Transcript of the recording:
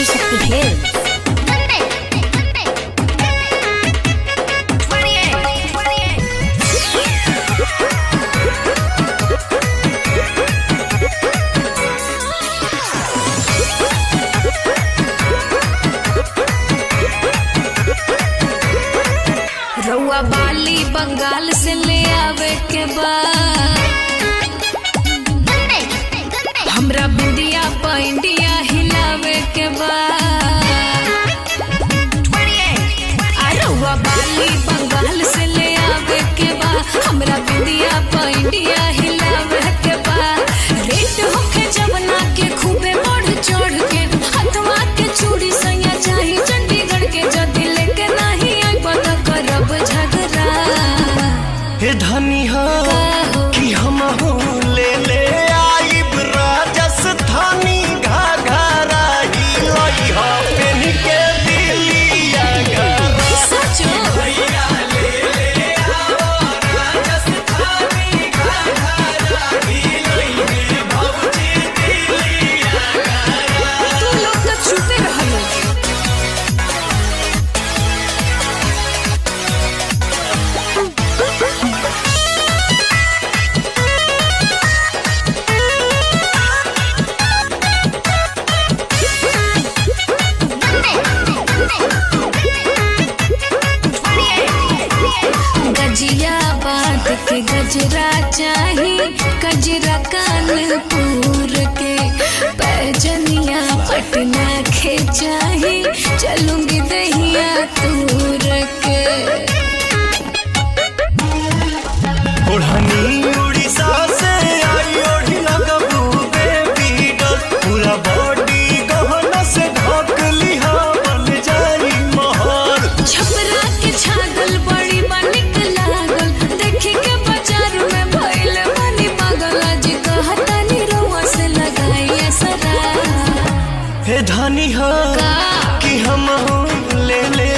Shakti Hills. रउआ बाली बंगाल से ले आवे के बाद हमरा बिंदिया इंडिया हिलावे के बाद रउआ बाली बंगाल से ले आवे के बाद हमरा बिंदिया इंडिया हिलावे के बाद रेट होके जवना के खूबे बढ़ चढ़ के हथवा के चूड़ी सैया चाही चंडीगढ़ के जदी लेके नहीं आई पता करब झगड़ा हे धनी हो कि हम ले ले आई राजस्थानी घाघरा ही लई हो पेन के दिलिया घरा सचो भैया ले ले आओ राजस्थानी घाघरा ही लई हे भौजी दिलिया घरा तू लोग तो छुपे रहलो गजिया बात के गजरा चाही गजरा कानपुर के पैजनिया पटना के चाही चलूंगी दहिया तूर के ओढ़नी उड़ीसा से आई ओढ़ी लगबू बेबी डॉल पूरा बॉडी गहना से ढक लिहा बन जाई महल छपरा के छागल बड़ी बनिक लागल देखी के बाजार में भइल बनी पागल आज कहतानी रउआ से लगाई सरा हे धनी हो का कि हम ले ले